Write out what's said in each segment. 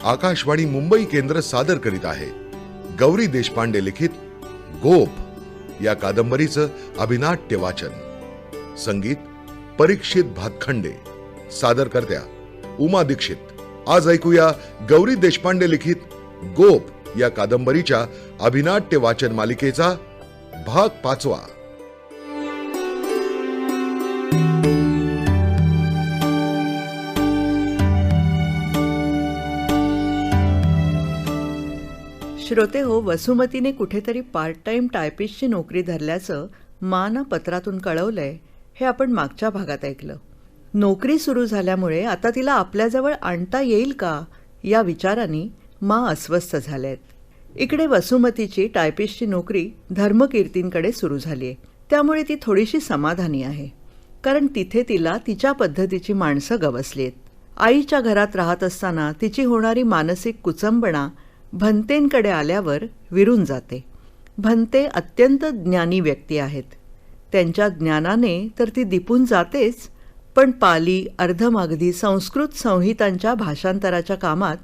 आकाशवाणी मुंबई केंद्र सादर करीत आहे गौरी देशपांडे लिखित गोप या कादंबरीचं अभिनाट्य वाचन. संगीत परीक्षित भातखंडे. सादरकर्त्या उमा दीक्षित. आज ऐकूया गौरी देशपांडे लिखित गोप या कादंबरीच्या अभिनाट्य वाचन मालिकेचा भाग 5. श्रोते हो, वसुमतीने कुठेतरी पार्ट टाइम टायपिस्टची नोकरी धरल्याचं मानं पत्रातून कळवलंय हे आपण मागच्या भागात ऐकलं. नोकरी सुरू झाल्यामुळे आता तिला आपल्याजवळ आणता येईल का या विचारांनी अस्वस्थ झाल्यात. इकडे वसुमतीची टायपिस्टची नोकरी धर्मकीर्तींकडे सुरू झाली आहे, त्यामुळे ती थोडीशी समाधानी आहे. कारण तिथे तिला तिच्या पद्धतीची माणसं गवसली आहेत. आईच्या घरात राहत असताना तिची होणारी मानसिक कुचंबणा भंतेंकडे आल्यावर विरून जाते. भंते अत्यंत ज्ञानी व्यक्ती आहेत. त्यांच्या ज्ञानाने तर ती दिपून जातेच, पण पाली, अर्धमागधी, संस्कृत संहितांच्या भाषांतराच्या कामात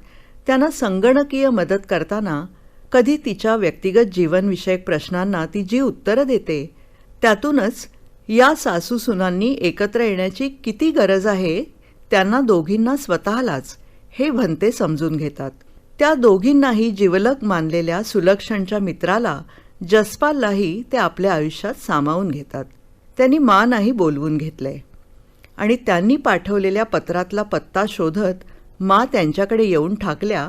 त्यांना संगणकीय मदत करताना कधी तिच्या व्यक्तिगत जीवनविषयक प्रश्नांना ती जी उत्तरं देते त्यातूनच या सासूसुनांनी एकत्र येण्याची किती गरज आहे त्यांना दोघींना स्वतःलाच हे भंते समजून घेतात. त्या दोघींनाही जिवलग मानलेल्या सुलक्षणच्या मित्राला जसपाललाही ते आपल्या आयुष्यात सामावून घेतात. त्यांनी नाही बोलवून घेतलंय आणि त्यांनी पाठवलेल्या पत्रातला पत्ता शोधत त्यांच्याकडे येऊन ठाकल्या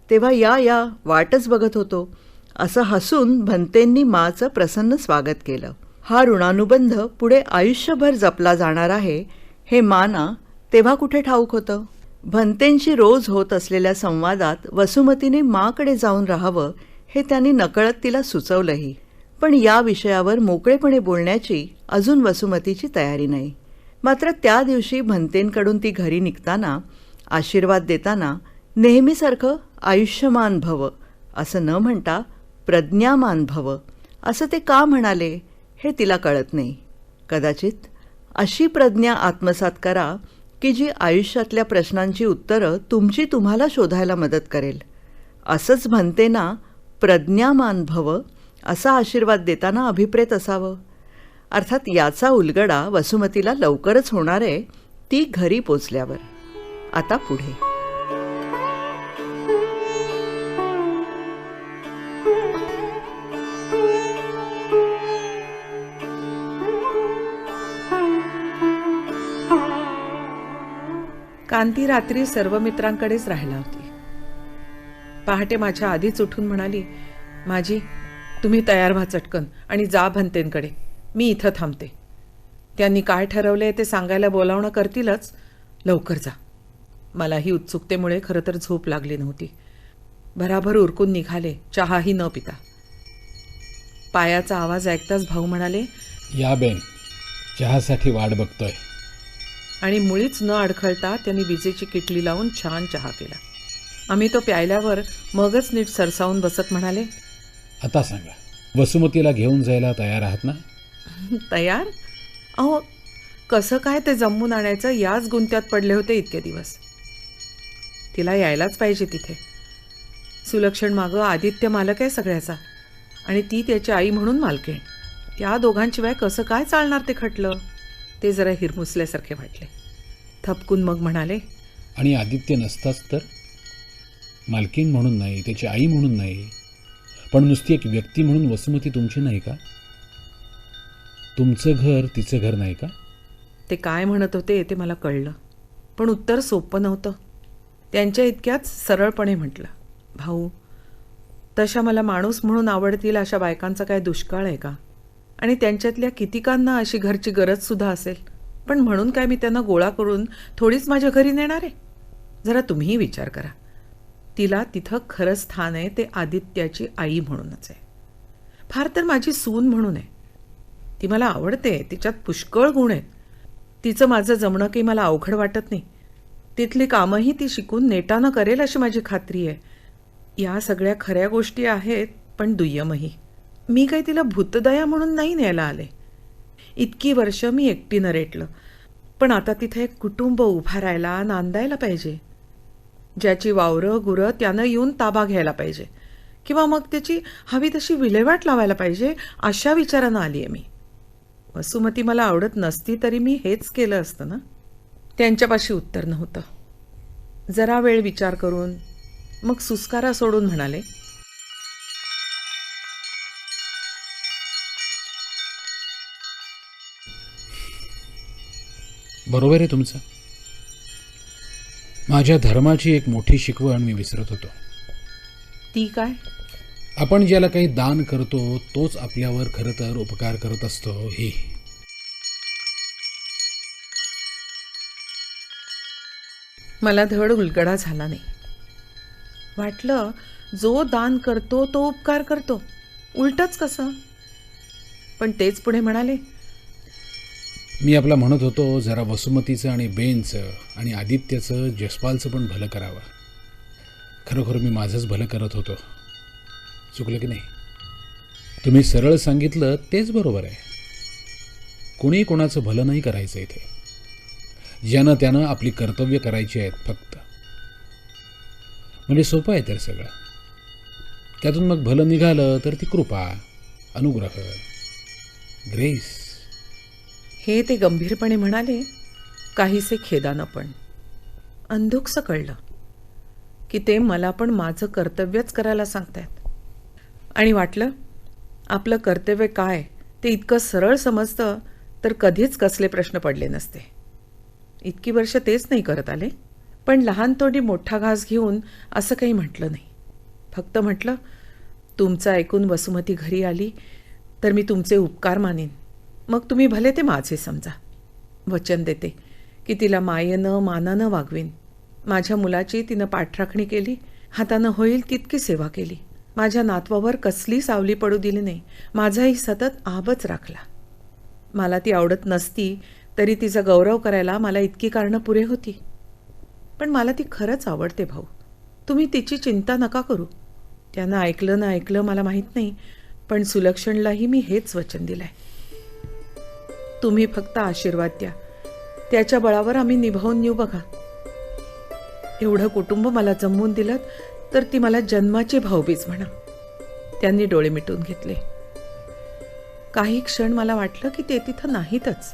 तेव्हा या वाटच बघत होतो असं हसून भंतेंनी माचं प्रसन्न स्वागत केलं. हा ऋणानुबंध पुढे आयुष्यभर जपला जाणार आहे हे माना तेव्हा कुठे ठाऊक होतं. भंतेंशी रोज होत असलेल्या संवादात वसुमतीने माकडे जाऊन राहावं हे त्यांनी नकळत तिला सुचवलंही. पण या विषयावर मोकळेपणे बोलण्याची अजून वसुमतीची तयारी नाही. मात्र त्या दिवशी भंतेंकडून ती घरी निघताना आशीर्वाद देताना नेहमीसारखं आयुष्यमान भव असं न म्हणता प्रज्ञामान भव असं ते का म्हणाले हे तिला कळत नाही. कदाचित अशी प्रज्ञा आत्मसात करा की जी आयुष्यातल्या प्रश्नांची उत्तरं तुम्हाला शोधायला मदत करेल. असंच भंतेना प्रज्ञामान भव असा आशीर्वाद देताना अभिप्रेत असावं. अर्थात याचा उलगडा वसुमतीला लवकरच होणार आहे ती घरी पोचल्यावर. आता पुढे. कांती रात्री सर्व मित्रांकडेच राहिला होती. पहाटे माझ्या आधीच उठून म्हणाली, माझी तुम्ही तयार व्हा चटकन आणि जा भंतेंकडे, मी इथं थांबते. त्यांनी काय ठरवले ते सांगायला बोलावणं करतीलच, लवकर जा. मलाही उत्सुकतेमुळे खरं तर झोप लागली नव्हती. भराभर उरकून निघाले, चहाही न पिता. पायाचा आवाज ऐकताच भाऊ म्हणाले, या बेन, चहासाठी वाट बघतोय. आणि मुळीच न अडखळता त्यांनी विजेची किटली लावून छान चहा केला. आम्ही तो प्यायल्यावर मगच नीट सरसावून बसत म्हणाले, आता सांगा, वसुमतीला घेऊन जायला तयार आहात ना? तयार? अहो, कसं काय ते जमवून आणायचं याच गुंत्यात पडले होते इतके दिवस. तिला यायलाच पाहिजे तिथे. सुलक्षण मागं आदित्य मालक आहे सगळ्याचा आणि ती त्याची आई म्हणून मालकीण. त्या दोघांशिवाय कसं काय चालणार ते खटलं. ते जरा हिरमुसल्यासारखे वाटले. थपकून मग म्हणाले, आणि आदित्य नसताच तर? मालकीण म्हणून नाही, त्याची आई म्हणून नाही, पण नुसती एक व्यक्ती म्हणून वसुमती तुमची नाही का? तुमचं घर तिचं घर नाही का? ते काय म्हणत होते ते मला कळलं, पण उत्तर सोपं नव्हतं. त्यांच्या इतक्याच सरळपणे म्हटलं, भाऊ, तशा मला माणूस म्हणून आवडतील अशा बायकांचा काय दुष्काळ आहे का? आणि त्यांच्यातल्या कितीकांना अशी घरची गरजसुद्धा असेल, पण म्हणून काय मी त्यांना गोळा करून थोडीच माझ्या घरी नेणार आहे? जरा तुम्हीही विचार करा. तिला तिथं खरं स्थान आहे ते आदित्याची आई म्हणूनच आहे. फार तर माझी सून म्हणून आहे. ती मला आवडते, तिच्यात पुष्कळ गुण आहेत. तिचं माझं जमणं काही मला अवघड वाटत नाही. तिथली कामंही ती शिकून नेटानं करेल अशी माझी खात्री आहे. या सगळ्या खऱ्या गोष्टी आहेत, पण दुय्यमही. मी काही तिला भूतदया म्हणून नाही न्यायला आले. इतकी वर्ष मी एकटीनं रेटलं, पण आता तिथे एक कुटुंब उभा राहायला, नांदायला पाहिजे. ज्याची वावरं गुरं त्यानं येऊन ताबा घ्यायला पाहिजे किंवा मग त्याची हवी तशी विल्हेवाट लावायला पाहिजे, अशा विचारानं आली आहे मी. वसुमती मला आवडत नसती तरी मी हेच केलं असतं ना. त्यांच्यापाशी उत्तर नव्हतं. जरा वेळ विचार करून मग सुस्कारा सोडून म्हणाले, बरोबर आहे तुमचं. माझ्या धर्माची एक मोठी शिकवण मी विसरत होतो. ती काय? आपण ज्याला काही दान करतो तोच आपल्यावर खरं तर उपकार करत असतो. हे मला धड उलगडा झाला नाही. वाटलं जो दान करतो तो उपकार करतो, उलटच कसं. पण तेच पुढे म्हणाले, मी आपला म्हणत होतो जरा वसुमतीचं आणि बेनचं आणि आदित्यचं जसपालचं पण भलं करावं. खरोखर मी माझंच भलं करत होतो. चुकलं की नाही? तुम्ही सरळ सांगितलं तेच बरोबर आहे. कोणी कोणाचं भलं नाही करायचं इथे. ज्यानं त्यानं आपली कर्तव्य करायची आहेत फक्त. म्हणजे सोपं आहे तर सगळं. त्यातून मग भलं निघालं तर ती कृपा, अनुग्रह, ग्रेस. हे ते गंभीरपणे म्हणाले, काहीसे खेदानं पण. अंधुकसं कळलं की ते मला पण माझं कर्तव्यच करायला सांगतायत. आणि वाटलं आपलं कर्तव्य काय ते इतकं सरळ समजतं तर कधीच कसले प्रश्न पडले नसते. इतकी वर्ष तेच नाही करत आले. पण लहान तोंडी मोठा घास घेऊन असं काही म्हटलं नाही. फक्त म्हटलं, तुमचं ऐकून वसुमती घरी आली तर मी तुमचे उपकार मानेन. मग तुम्ही भले ते माझे समजा. वचन देते की तिला मायेनं मानानं वागवीन. माझ्या मुलाची तिनं पाठराखणी केली, हातानं होईल तितकी सेवा केली. माझ्या नातवावर कसली सावली पडू दिली नाही. माझाही सतत आबच राखला. मला ती आवडत नसती तरी तिचा गौरव करायला मला इतकी कारणं पुरे होती. पण मला ती खरंच आवडते भाऊ. तुम्ही तिची चिंता नका करू. त्यानं ऐकलं ना ऐकलं मला माहीत नाही, पण सुलक्षणलाही मी हेच वचन दिलंय. तुम्ही फक्त आशीर्वाद द्या. त्याच्या बळावर आम्ही निभावून नेऊ बघा. एवढं कुटुंब मला जमवून दिलं तर ती मला जन्माची भाऊबीज म्हणा. त्यांनी डोळे मिटून घेतले. काही क्षण मला वाटलं की ते तिथं नाहीतच.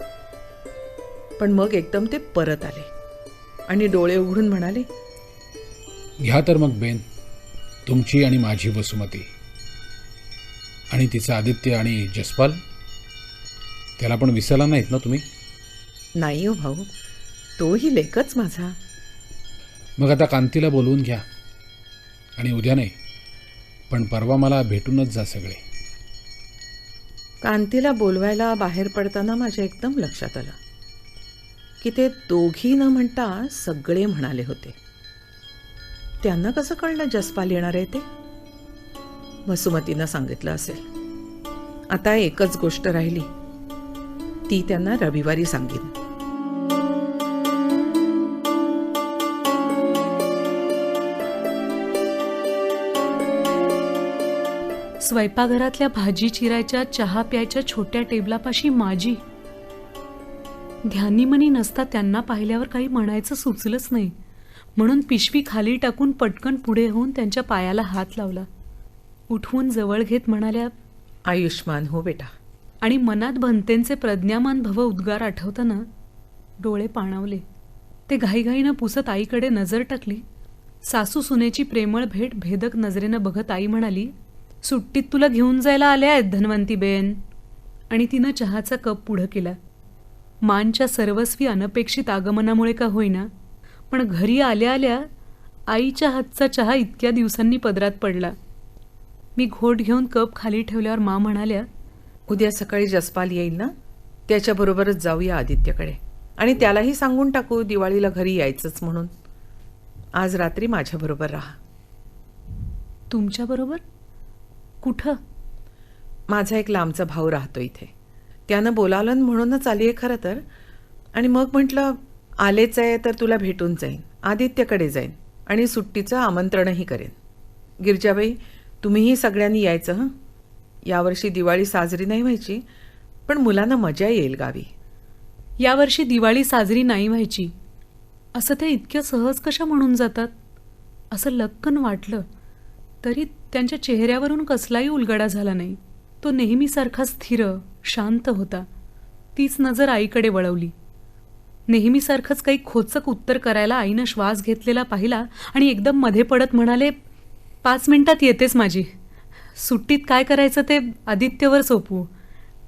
पण मग एकदम ते परत आले आणि डोळे उघडून म्हणाले, घ्या तर मग बेन, तुमची आणि माझी वसुमती. आणि तिचं आदित्य आणि जसपाल, त्याला पण विसरला नाहीत ना तुम्ही? नाही हो भाऊ, तोही लेकच माझा. मग आता कांतीला बोलवून घ्या. आणि उद्या नाही पण परवा मला भेटूनच जा सगळे. कांतीला बोलवायला बाहेर पडताना माझ्या एकदम लक्षात आलं की ते दोघी न म्हणता सगळे म्हणाले होते. त्यांना कसं कळलं जसपाल येणार आहे ते? वसुमतीनं सांगितलं असेल. आता एकच गोष्ट राहिली, ती त्यांना रविवारी सांगेन. स्वयंपाकघरातल्या भाजी चिरायच्या, चहा प्यायच्या छोट्या टेबलापाशी माझी. ध्यानीमनी नसता त्यांना पाहिल्यावर काही म्हणायचं सुचलंच नाही. म्हणून पिशवी खाली टाकून पटकन पुढे होऊन त्यांच्या पायाला हात लावला. उठवून जवळ घेत म्हणाल्या, आयुष्मान हो बेटा. आणि मनात भंतेंचे प्रज्ञामान भव उद्गार आठवताना डोळे पाणावले. ते घाईघाईनं पुसत आईकडे नजर टाकली. सासू सुनेची प्रेमळ भेट भेदक नजरेनं बघत आई म्हणाली, सुट्टीत तुला घेऊन जायला आल्या आहेत धन्वंती बेन. आणि तिनं चहाचा कप पुढं केला. मानच्या सर्वस्वी अनपेक्षित आगमनामुळे का होईना, पण घरी आल्या आल्या आईच्या हातचा चहा इतक्या दिवसांनी पदरात पडला. मी घोट घेऊन कप खाली ठेवल्यावर मा म्हणाल्या, उद्या सकाळी जसपाल येईल ना, त्याच्याबरोबरच जाऊया आदित्यकडे. आणि त्यालाही सांगून टाकू दिवाळीला घरी यायचंच म्हणून. आज रात्री माझ्याबरोबर राहा. तुमच्याबरोबर? कुठं? माझा एक लांबचा भाऊ राहतो इथे. त्यानं बोलावलं म्हणूनच आली आहे खरं तर. आणि मग म्हटलं आलेच आहे तर तुला भेटून जाईन, आदित्यकडे जाईन आणि सुट्टीचं आमंत्रणही करेन. गिरजाबाई, तुम्हीही सगळ्यांनी यायचं हं. यावर्षी दिवाळी साजरी नाही व्हायची, पण मुलांना मजा येईल गावी. यावर्षी दिवाळी साजरी नाही व्हायची असं ते इतक्या सहज कशा म्हणून जातात? असं लक्कन वाटलं, तरी त्यांच्या चेहऱ्यावरून कसलाही उलगडा झाला नाही. तो नेहमीसारखा स्थिर, शांत होता. तीच नजर आईकडे वळवली. नेहमीसारखंच काही खोचक उत्तर करायला आईनं श्वास घेतलेला पाहिला आणि एकदम मध्ये पडत म्हणाले, 5 मिनिटात येतेच माझी. सुट्टीत काय करायचं ते आदित्यवर सोपवू.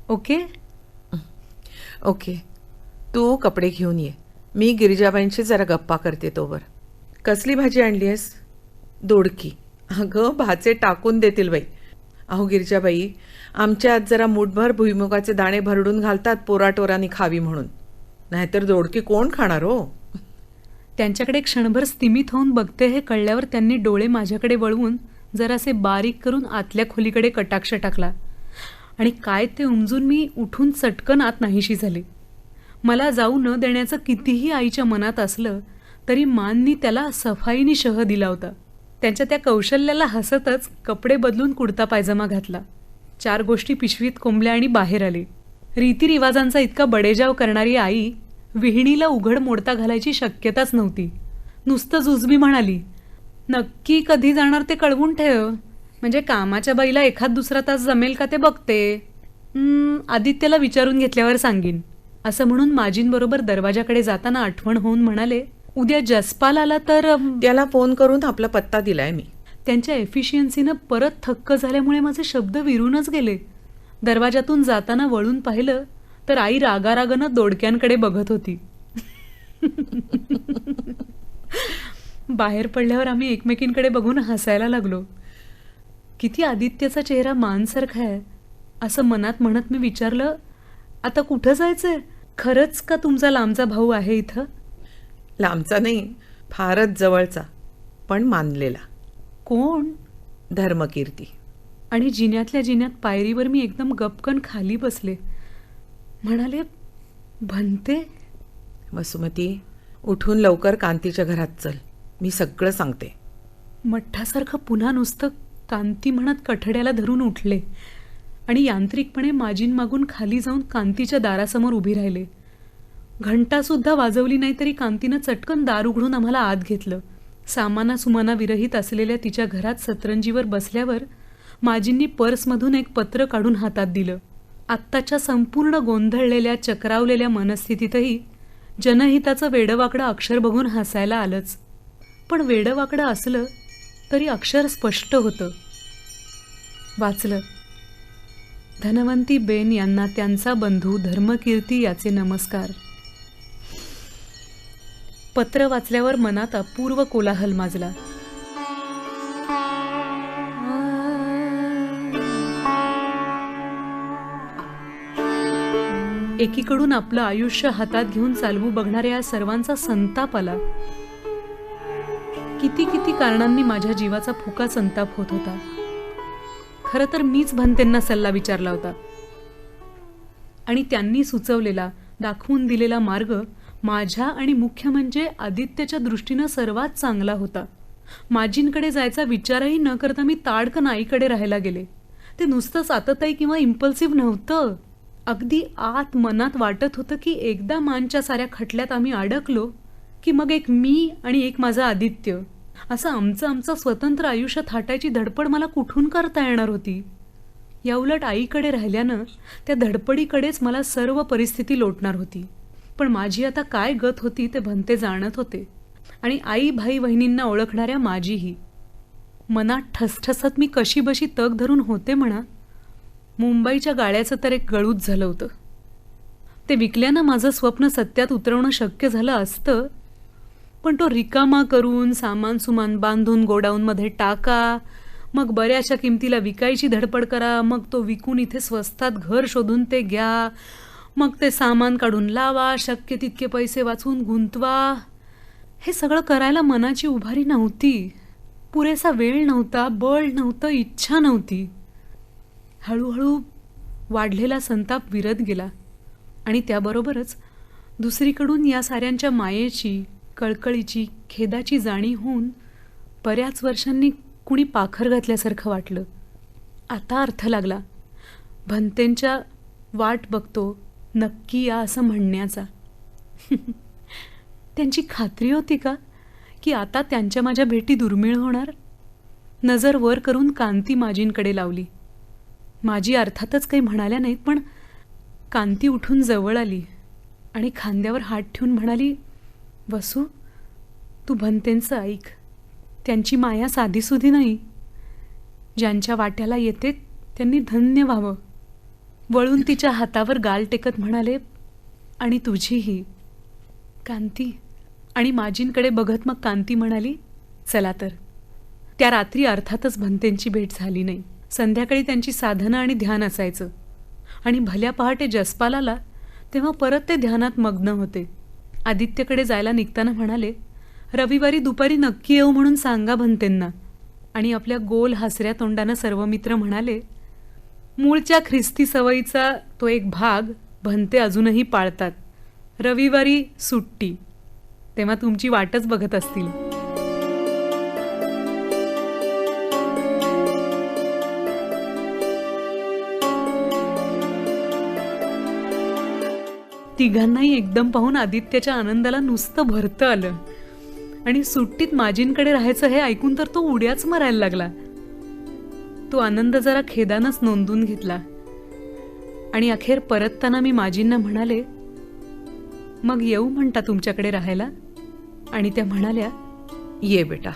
ओके? ओके, तू कपडे घेऊन ये. मी गिरिजाबाईंशी जरा गप्पा करते तोवर. कसली भाजी आणली आहेस? दोडकी. अगं, भाचे टाकून देतील बाई. अहो गिरिजाबाई, आमच्या आज जरा मुठभर भुईमुगाचे दाणे भरडून घालतात पोराटोरांनी खावी म्हणून. नाहीतर दोडकी कोण खाणार हो? त्यांच्याकडे क्षणभर स्तिमित होऊन बघते हे कळल्यावर त्यांनी डोळे माझ्याकडे वळवून जरासे बारीक करून आतल्या खोलीकडे कटाक्ष टाकला आणि काय ते उमजून मी उठून चटकन आत नाहीशी झाले. मला जाऊ न देण्याचं कितीही आईच्या मनात असलं तरी माननी त्याला सफाईनी शह दिला होता. त्यांच्या त्या कौशल्याला हसतच कपडे बदलून कुडता पायजमा घातला. 4 गोष्टी पिशवीत कोंबल्या आणि बाहेर आले. रीतिरिवाजांचा इतका बडेजाव करणारी आई विहिणीला उघड मोडता घालायची शक्यताच नव्हती. नुसतं जुजबी म्हणाली, नक्की कधी जाणार ते कळवून ठेव, म्हणजे कामाच्या बाईला एखाद दुसरा तास जमेल का ते बघते. आदित्यला विचारून घेतल्यावर सांगीन. असं म्हणून माजींबरोबर दरवाजाकडे जाताना आठवण होऊन म्हणाले, उद्या जसपाल आला तर त्याला फोन करून आपला पत्ता दिलाय मी. त्यांच्या एफिशियन्सीनं परत थक्क झाल्यामुळे माझे शब्द विरूनच गेले. दरवाजातून जाताना वळून पाहिलं तर आई रागारागानं दोडक्यांकडे बघत होती. बाहेर पडल्यावर आम्ही एकमेकींकडे बघून हसायला लागलो. किती आदित्यचा चेहरा मानसारखा आहे असं मनात म्हणत मी विचारलं, आता कुठं जायचंय? खरंच का तुमचा लांबचा भाऊ आहे इथं? लांबचा नाही, फारच जवळचा, पण मानलेला. कोण? धर्मकीर्ती. आणि जिन्यातल्या जिन्यात पायरीवर मी एकदम गपकन खाली बसले. म्हणाले, भन्ते? वसुमती, उठून लवकर कांतीच्या घरात चल, मी सगळं सांगते. मठ्ठासारखं पुन्हा नुसतं कांती म्हणत कठड्याला धरून उठले आणि यांत्रिकपणे माजींमागून खाली जाऊन कांतीच्या दारासमोर उभी राहिले. घंटासुद्धा वाजवली नाही तरी कांतीनं चटकन दार उघडून आम्हाला आत घेतलं. सामाना विरहित असलेल्या तिच्या घरात सतरंजीवर बसल्यावर माजींनी पर्समधून एक पत्र काढून हातात दिलं. आत्ताच्या संपूर्ण गोंधळलेल्या चक्रावलेल्या मनस्थितीतही जनहिताचं वेडवाकडं अक्षर बघून हसायला आलंच. पण वेडवाकडं असलं तरी अक्षर स्पष्ट होतं. वाचलं, धनवंती बेन यांना त्यांचा बंधू धर्मकीर्ती याचे नमस्कार. पत्र वाचल्यावर मनात अपूर्व कोलाहल माजला. एकीकडून आपलं आयुष्य हातात घेऊन चालवू बघणाऱ्या या सर्वांचा संताप आला. किती किती कारणांनी माझ्या जीवाचा फुका संताप होत होता. खरं तर मीच भन्तेंना सल्ला विचारला होता आणि त्यांनी सुचवलेला, दाखवून दिलेला मार्ग माझ्या आणि मुख्य म्हणजे आदित्यच्या दृष्टीनं सर्वात चांगला होता. माजींकडे जायचा विचारही न करता मी ताडकन आईकडे राहायला गेले. ते नुसतंच आतताई किंवा इम्पल्सिव्ह नव्हतं. अगदी आत मनात वाटत होतं की एकदा मानच्या साऱ्या खटल्यात आम्ही अडकलो की मग एक मी आणि एक माझा आदित्य, असं आमचं स्वतंत्र आयुष्य थाटायची धडपड मला कुठून करता येणार होती. याउलट आईकडे राहिल्यानं त्या धडपडीकडेच मला सर्व परिस्थिती लोटणार होती. पण माझी आता काय गत होती ते भन्ते जाणत होते आणि आई भाई बहिणींना ओळखणाऱ्या माझीही. मनात ठसठसत मी कशी बशी तग धरून होते म्हणा. मुंबईच्या गाळ्याचं तर एक गळूच झालं होतं. ते विकल्यानं माझं स्वप्न सत्यात उतरवणं शक्य झालं असतं, पण तो रिकामा करून सामान सुमान बांधून गोडाऊनमध्ये टाका, मग बऱ्याचशा किमतीला विकायची धडपड करा, मग तो विकून इथे स्वस्तात घर शोधून ते घ्या, मग ते सामान काढून लावा, शक्य तितके पैसे वाचवून गुंतवा. हे सगळं करायला मनाची उभारी नव्हती, पुरेसा वेळ नव्हता, बळ नव्हतं, इच्छा नव्हती. हळूहळू वाढलेला संताप विरत गेला आणि त्याबरोबरच दुसरीकडून या साऱ्यांच्या मायेची, कळकळीची, खेदाची जाणीव होऊन बऱ्याच वर्षांनी कुणी पाखर घातल्यासारखं वाटलं. आता अर्थ लागला भन्तेंच्या वाट बघतो नक्की या असं म्हणण्याचा. त्यांची खात्री होती का की आता त्यांच्या माझ्या भेटी दुर्मिळ होणार. नजर वर करून कांती माजींकडे लावली. माजी अर्थातच काही म्हणाल्या नाहीत, पण कांती उठून जवळ आली आणि खांद्यावर हात ठेवून म्हणाली, वसू, तू भंतेंचं ऐक. त्यांची माया साधीसुधी नाही. ज्यांच्या वाट्याला येते त्यांनी धन्य व्हावं. वळून तिच्या हातावर गाल टेकत म्हणाले, आणि तुझीही कांती. आणि माजींकडे बघत मग कांती म्हणाली, चला तर. त्या रात्री अर्थातच भंतेंची भेट झाली नाही. संध्याकाळी त्यांची साधना आणि ध्यान असायचं आणि भल्या पहाटे जसपाल आला तेव्हा परत ते ध्यानात मग्न होते. आदित्यकडे जायला निघताना म्हणाले, रविवारी दुपारी नक्की येऊ म्हणून सांगा भंतेंना. आणि आपल्या गोल हसऱ्या तोंडानं सर्व मित्र म्हणाले, मूळच्या ख्रिस्ती सवयीचा तो एक भाग भंते अजूनही पाळतात. रविवारी सुट्टी, तेव्हा तुमची वाटच बघत असतील. तिघांनाही एकदम पाहून आदित्यच्या आनंदाला नुसतं भरतं आलं आणि सुट्टीत माजींकडे राहायचं हे ऐकून तर तो उड्याच मारायला लागला. तो आनंद जरा खेदानच नोंदून घेतला आणि अखेर परतताना मी माजींना म्हणाले, मग येऊ म्हणता तुमच्याकडे राहायला? आणि त्या म्हणाल्या, ये बेटा,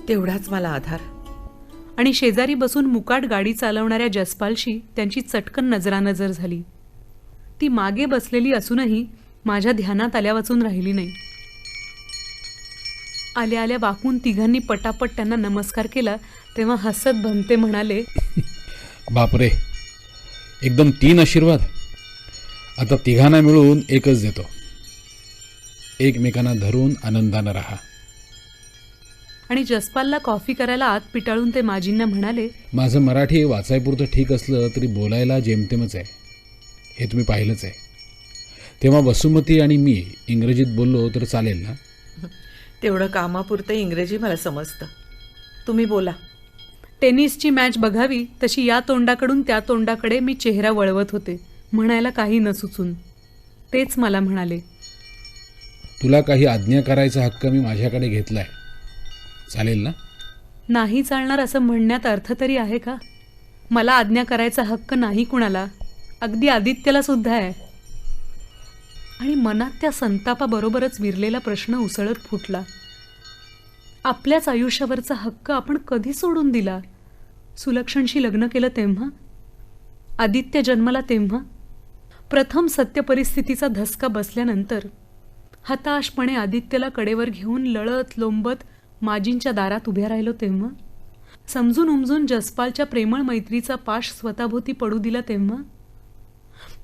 तेवढाच मला आधार. आणि शेजारी बसून मुकाट गाडी चालवणाऱ्या जसपालशी त्यांची चटकन नजरानजर झाली. ती मागे बसलेली असूनही माझ्या ध्यानात आल्या वाचून राहिली नाही. आल्या आल्या वाकून तिघांनी पटापट त्यांना नमस्कार केला तेव्हा हसत भंते म्हणाले, बापरे, एकदम 3 आशीर्वाद. आता तिघांना मिळून एकच देतो. एकमेकांना धरून आनंदानं राहा. आणि जसपालला कॉफी करायला आत पिटाळून ते माजींना म्हणाले, माझं मराठी वाचायपुरतं ठीक असलं तरी बोलायला जेमतेमच आहे, हे तुम्ही पाहिलंच आहे. तेव्हा वसुमती आणि मी इंग्रजीत बोललो तर चालेल ना? तेवढं कामापुरतं इंग्रजी मला समजतं. तुम्ही बोला. टेनिसची मॅच बघावी तशी या तोंडाकडून त्या तोंडाकडे मी चेहरा वळवत होते, म्हणायला काही न सुचून. तेच मला म्हणाले, तुला काही आज्ञा करायचा हक्क मी माझ्याकडे घेतलाय, चालेल ना? नाही चालणार असं म्हणण्यात अर्थ तरी आहे का? मला आज्ञा करायचा हक्क नाही कुणाला, अगदी आदित्यला सुद्धा आहे. आणि मनात त्या संतापाबरोबरच विरलेला प्रश्न उसळत फुटला. आपल्याच आयुष्यावरचा हक्क आपण कधी सोडून दिला? सुलक्षणशी लग्न केलं तेव्हा? आदित्य जन्माला तेव्हा? प्रथम सत्य परिस्थितीचा धसका बसल्यानंतर? हताशपणे आदित्यला कडेवर घेऊन लळत लोंबत माजींच्या दारात उभ्या राहिलो तेव्हा? समजून उमजून जसपालच्या प्रेमळ मैत्रीचा पाश स्वतःभोवती पडू दिला तेव्हा?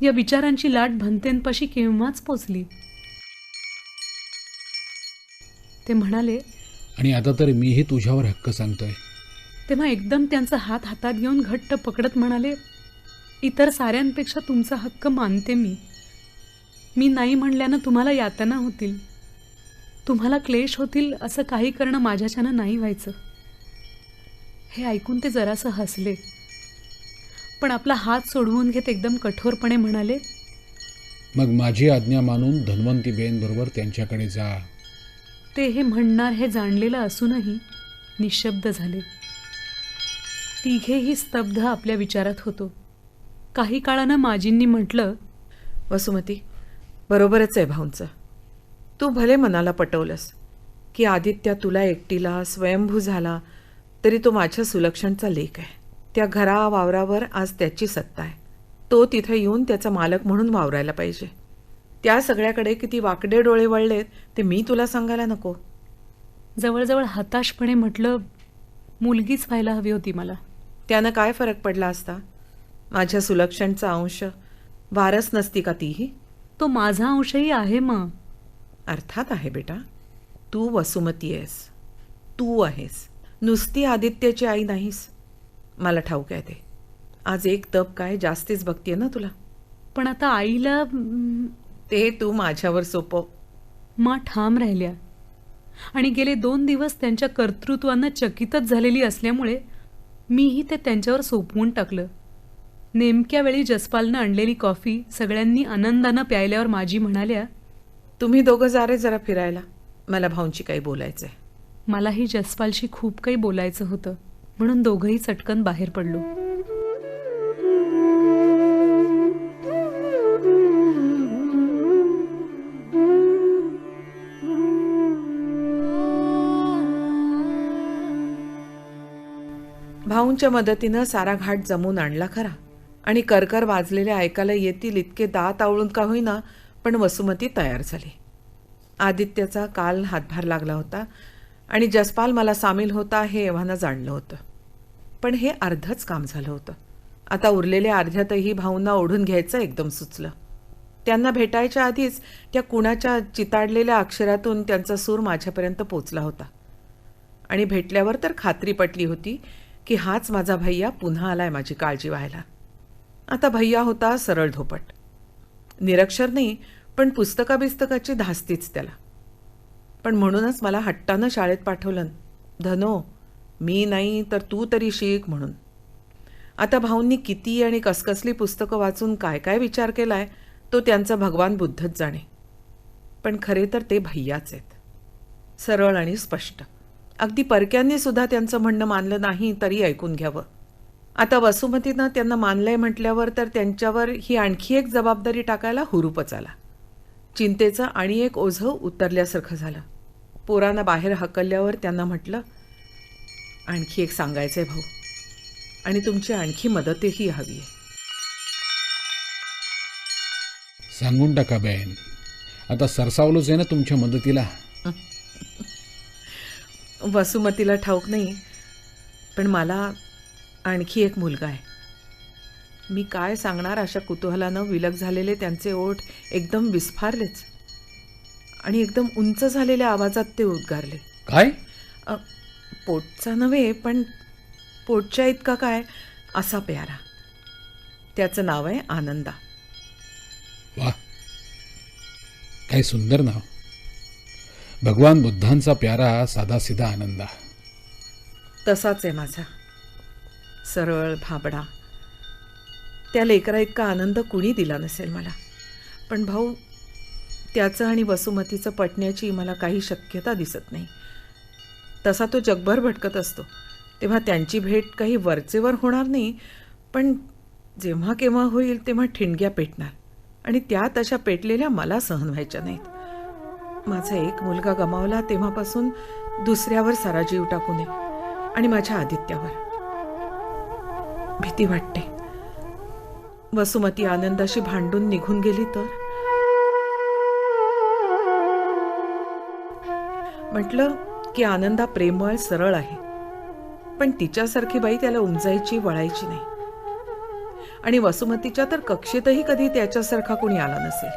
या विचारांची लाट भंतेंपाशी केव्हाच पोचली. ते म्हणाले, आणि आता तर मीही तुझ्यावर हक्क सांगतोय. तेव्हा एकदम त्यांचा हात हातात घेऊन घट्ट पकडत म्हणाले, इतर साऱ्यांपेक्षा तुमचा हक्क मानते मी. मी नाही म्हणल्यानं तुम्हाला यातना होतील, तुम्हाला क्लेश होतील, असं काही करणं माझ्याच्यानं नाही व्हायचं. हे ऐकून ते जरासं हसले, पण आपला हात सोडवून घेत एकदम कठोरपणे म्हणाले, मग माझी आज्ञा मानून धन्वंतीबेन बरोबर त्यांच्याकडे जा. ते हे म्हणणार हे जाणलेलं असूनही निशब्द झाले. तिघेही स्तब्ध आपल्या विचारात होतो. काही काळानं माजींनी म्हटलं, वसुमती, बरोबरच आहे भाऊंचं. तू भले मनाला पटवलंस की आदित्य तुला एकटीला स्वयंभू झाला तरी तो माझ्या सुलक्षणचा लेक आहे. त्या घरा वावरावर आज त्याची सत्ता आहे. तो तिथं येऊन त्याचा मालक म्हणून वावरायला पाहिजे. त्या सगळ्याकडे किती वाकडे डोळे वळलेत ते मी तुला सांगायला नको. जवळजवळ हताशपणे म्हटलं, मुलगीच व्हायला हवी होती मला. त्यानं काय फरक पडला असता? माझ्या सुलक्षणचा अंश वारस नसती का तीही? तो माझा अंशही आहे मग. अर्थात आहे बेटा. तू वसुमती आहेस, तू आहेस, नुसती आदित्याची आई नाहीस. मला ठाऊक आहे ते. आज एक तप काय जास्तीच बघतीये ना तुला. पण आता आईला ते तू माझ्यावर सोपव. मा ठाम राहिल्या आणि गेले 2 दिवस त्यांच्या कर्तृत्वानं चकितच झालेली असल्यामुळे मीही ते त्यांच्यावर सोपवून टाकलं. नेमक्या वेळी जसपालनं आणलेली कॉफी सगळ्यांनी आनंदानं प्यायल्यावर माजी म्हणाल्या, तुम्ही दोघं जा रे जरा फिरायला. मला भाऊंची काही बोलायचं आहे. मलाही जसपालशी खूप काही बोलायचं होतं, म्हणून दोघंही चटकन बाहेर पडलो. भाऊंच्या मदतीनं सारा घाट जमून आणला खरा, आणि करकर वाजलेले ऐकायला येतील इतके दात आवळून का होईना, पण वसुमती तयार झाली. आदित्यचा काल हातभार लागला होता आणि जसपाल मला सामील होता हे एव्हाना जाणलं होतं. पण हे अर्धच काम झालं होतं. आता उरलेल्या अर्ध्यातही भाऊंना ओढून घ्यायचं एकदम सुचलं. त्यांना भेटायच्या आधीच त्या कुणाच्या चिताडलेल्या अक्षरातून त्यांचा सूर माझ्यापर्यंत पोचला होता, आणि भेटल्यावर तर खात्री पटली होती की हाच माझा भैया पुन्हा आलाय माझी काळजी व्हायला. आता भैया होता सरळ धोपट, निरक्षर नाही, पण पुस्तकाबिस्तकाची धास्तीच त्याला. पण म्हणूनच मला हट्टानं शाळेत पाठवलं, धनो मी नाही तर तू तरी शिक म्हणून. आता भाऊंनी किती आणि कसकसली पुस्तकं वाचून काय काय विचार केलाय तो त्यांचा भगवान बुद्धच जाणे. पण खरे तर ते भैयाच आहेत, सरळ आणि स्पष्ट. अगदी परक्यांनी सुद्धा त्यांचं म्हणणं मानलं नाही तरी ऐकून घ्यावं. आता वसुमतीनं त्यांना मानलंय म्हटल्यावर तर त्यांच्यावर ही आणखी एक जबाबदारी टाकायला हुरूपच आला. चिंतेचं आणि एक ओझं उतरल्यासारखं झालं. पोरांना बाहेर हकलल्यावर त्यांना म्हटलं, आणखी एक सांगायचंय भाऊ, आणि तुमची आणखी मदतही हवी आहे. सांगून टाका बहीण, आता सरसावलोच आहे ना तुमच्या मदतीला. वसुमतीला ठाऊक नाही, पण मला आणखी एक मुलगा आहे. मी काय सांगणार अशा कुतूहलानं विलग झालेले त्यांचे ओठ एकदम विस्फारलेच, आणि एकदम उंच झालेल्या आवाजात ते उद्गारले, काय? पोटचा नव्हे, पण पोटच्या इतका काय असा प्यारा. त्याचं नाव आहे आनंदा. वा, काय सुंदर नाव. भगवान बुद्धांचा प्यारा साधा सिधा आनंदा. तसाच आहे माझा, सरळ भाबडा. त्या लेकरा इतका आनंद कुणी दिला नसेल मला. पण भाऊ, त्याचं आणि वसुमतीचं पटण्याची मला काही शक्यता दिसत नाही. तसा तो जगभर भटकत असतो, तेव्हा त्यांची भेट काही वरचेवर होणार नाही, पण जेव्हा केव्हा होईल तेव्हा ठिणग्या पेटणार, आणि त्या तशा पेटलेल्या मला सहन व्हायच्या नाहीत. माझा एक मुलगा गमावला तेव्हापासून दुसऱ्यावर सारा जीव टाकू नये, आणि माझ्या आदित्यावर भीती वाटते. वसुमती आनंदाशी भांडून निघून गेली तर. म्हटलं की आनंदा प्रेमळ सरळ आहे, पण तिच्यासारखी बाई त्याला उमजायची वळायची नाही. आणि वसुमतीच्या तर कक्षेतही कधी त्याच्यासारखा कोणी आला नसेल.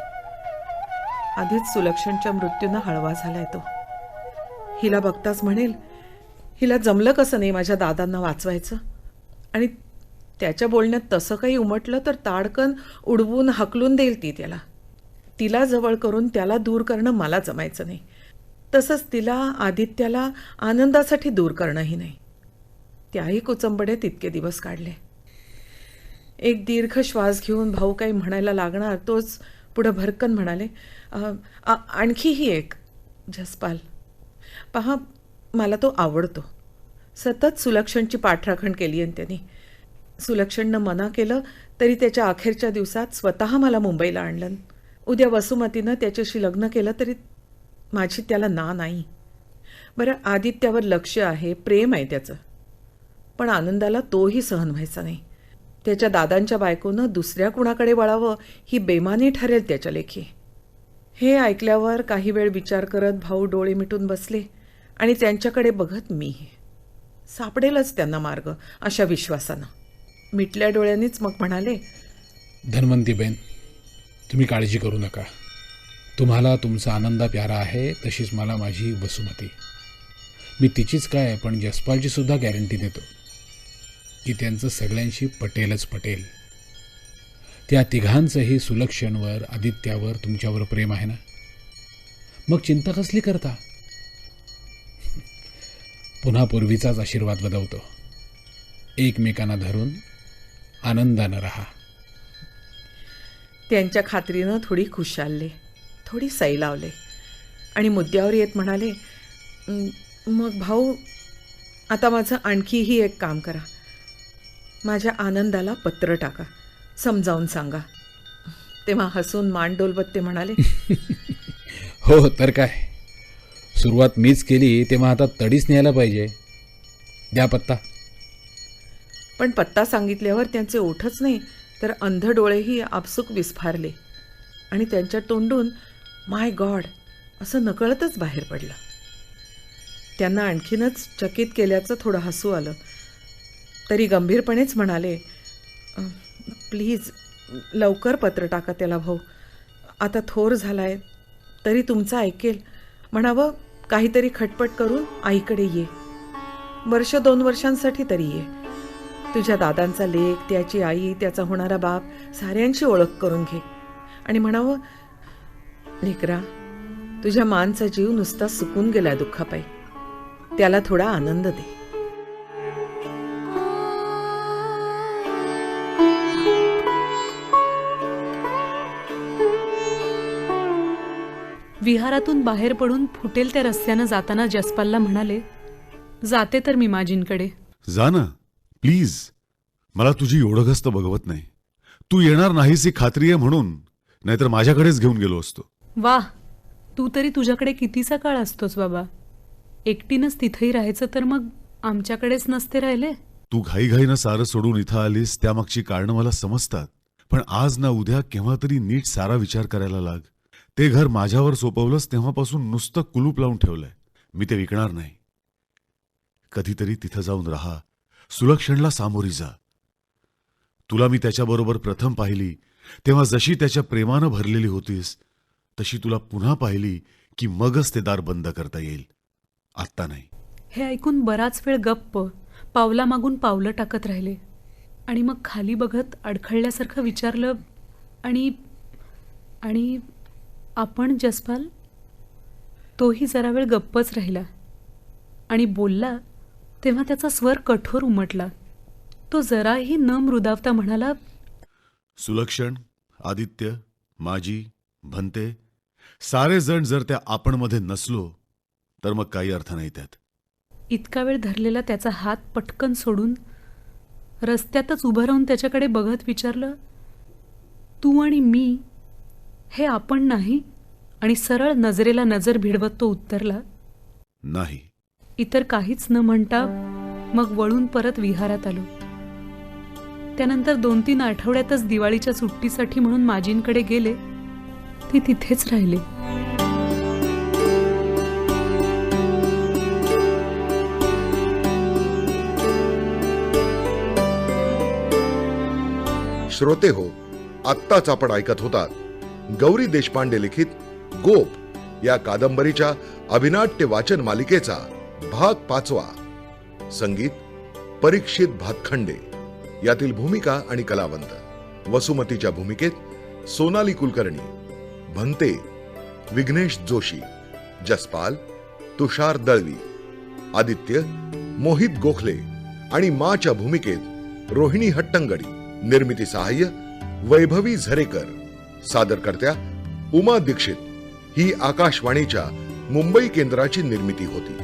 आधीच सुलक्षणच्या मृत्यूनं हळवा झालाय तो. हिला बघताच म्हणेल, हिला जमलं कसं नाही माझ्या दादांना वाचवायचं. आणि त्याच्या बोलण्यात तसं काही उमटलं तर ताडकन उडवून हकलून देईल ती त्याला. तिला जवळ करून त्याला दूर करणं मला जमायचं नाही. तसंच तिला, आदित्याला आनंदासाठी दूर करणंही नाही. त्याही कुचंबडे इतके दिवस काढले. एक दीर्घ श्वास घेऊन भाऊ काही म्हणायला लागणार, तोच पुढं भरकन म्हणाले, आणखीही एक, जसपाल. पहा, मला तो आवडतो. सतत सुलक्षणची पाठराखण केली आहे त्यांनी. सुलक्षणनं मना केलं तरी त्याच्या अखेरच्या दिवसात स्वतः मला मुंबईला आणलं. उद्या वसुमतीनं त्याच्याशी लग्न केलं तरी माझी त्याला ना नाही. बरं, आदित्यावर लक्ष आहे, प्रेम आहे त्याचं, पण आनंदाला तोही सहन व्हायचा नाही. त्याच्या दादांच्या बायकोनं दुसऱ्या कुणाकडे वळावं ही बेमानी ठरेल त्याच्या लेखी. हे ऐकल्यावर काही वेळ विचार करत भाऊ डोळे मिटून बसले, आणि त्यांच्याकडे बघत मीही. सापडेलच त्यांना मार्ग अशा विश्वासानं. मिटल्या डोळ्यांनीच मग म्हणाले, धन्वंतीबेन, तुम्ही काळजी करू नका. तुम्हाला तुमचा आनंदा प्यारा आहे, तशीच मला माझी वसुमती. मी तिचीच काय, पण जसपालची सुद्धा गॅरंटी देतो की त्यांचं सगळ्यांशी पटेलच पटेल. त्या तिघांचंही सुलक्षणवर, आदित्यावर, तुमच्यावर प्रेम आहे ना, मग चिंता कसली करता. पुन्हा पूर्वीचाच आशीर्वाद बदवतो. एकमेकांना धरून आनंदानं राहा. त्यांच्या खात्रीनं थोडी खुशालले, थोडी सैलावले. आणि मुद्द्यावर येत म्हणाले, मग भाऊ, आता माझं आणखीही एक काम करा. माझ्या आनंदाला पत्र टाका, समजावून सांगा. तेव्हा हसून मान डोलवत ते म्हणाले, हो तर काय, सुरुवात मीच केली तेव्हा आता तडीच न्यायला पाहिजे. द्या पत्ता. पण पत्ता सांगितल्यावर त्यांचे ओठच नाही तर अंध डोळेही आपसूक विस्फारले आणि त्यांच्या तोंडून माय गॉड असं नकळतच बाहेर पडलं. त्यांना आणखीनच चकित केल्याचं थोडं हसू आलं, तरी गंभीरपणेच म्हणाले, प्लीज लवकर पत्र टाका त्याला भाऊ. आता थोर झालाय तरी तुमचं ऐकेल. म्हणावं काहीतरी खटपट करून आईकडे ये. 1-2 वर्षांसाठी तरी ये. तुझ्या दादांचा लेक, त्याची आई, त्याचा होणारा बाप साऱ्यांची ओळख करून घे. आणि म्हणावं, लेकरा, तुझ्या मानचा जीव नुसता सुकून गेलाय दुःखापायी. त्याला थोडा आनंद दे. विहारातून बाहेर पडून फुटेल त्या रस्त्यानं जाताना जसपालला म्हणाले, जाते तर मी माजींकडे. जा ना प्लीज. मला तुझी ओढगस्त बघवत नाही. तू येणार नाहीस ही खात्री आहे म्हणून, नाहीतर माझ्याकडेच घेऊन गेलो असतो. वाह, तू तरी तुझ्याकडे कितीचा काळ असतोस बाबा. एकटीनंच तिथेही राहायचं तर मग आमच्याकडेच नसते राहिले. तू घाईघाईनं सारं सोडून इथं आलीस त्यामागची कारणं मला समजतात. पण आज ना उद्या केव्हा तरी नीट सारा विचार करायला लाग. ते घर माझ्यावर सोपवलंस तेव्हापासून नुसतं कुलूप लावून ठेवलंय. मी ते विकणार नाही. कधीतरी तिथं जाऊन राहा, सुलक्षणला सामोरी जा. तुला मी त्याच्याबरोबर प्रथम पाहिली तेव्हा जशी त्याच्या प्रेमानं भरलेली होतीस तशी तुला पुन्हा पाहिली की मगच ते दार बंद करता येईल, आत्ता नाही. हे ऐकून बराच वेळ गप्प पावलामागून पावलं टाकत राहिले आणि मग खाली बघत अडखळल्यासारखं विचारलं, आणि आणि आपण जसपाल? तोही जरा वेळ गप्पच राहिला आणि बोलला तेव्हा त्याचा स्वर कठोर उमटला. तो जराही न मृदावता म्हणाला, सुलक्षण, आदित्य, माझी, भंते सारे जण जर त्या आपणमध्ये नसलो तर मग काही अर्थ नाही त्यात. इतका वेळ धरलेला त्याचा हात पटकन सोडून रस्त्यातच उभं राहून त्याच्याकडे बघत विचारलं, तू आणि मी हे आपण नाही? आणि सरळ नजरेला नजर भिडवत तो उत्तरला, नाही. इतर काहीच न म्हणता मग वळून परत विहारात आलो. त्यानंतर 2-3 आठवड्यातच दिवाळीच्या सुट्टीसाठी म्हणून माजींकडे गेले. ती तिथेच राहिले. श्रोते हो, आत्ताच आपण ऐकत होतात गौरी देशपांडे लिखित गोप या कादंबरीच्या अभिनाट्य वाचन मालिकेचा भाग 5वा. संगीत परीक्षित भातखंडे. यातील भूमिका आणि कलावंत: वसुमतीच्या भूमिकेत सोनाली कुलकर्णी, भंते विघ्नेश जोशी, जसपाल तुषार दळवी, आदित्य मोहित गोखले आणि माच्या भूमिकेत रोहिणी हट्टंगडी. निर्मिती सहाय्य वैभवी झरेकर. सादरकर्त्या उमा दीक्षित. ही आकाशवाणीच्या मुंबई केंद्राची निर्मिती होती.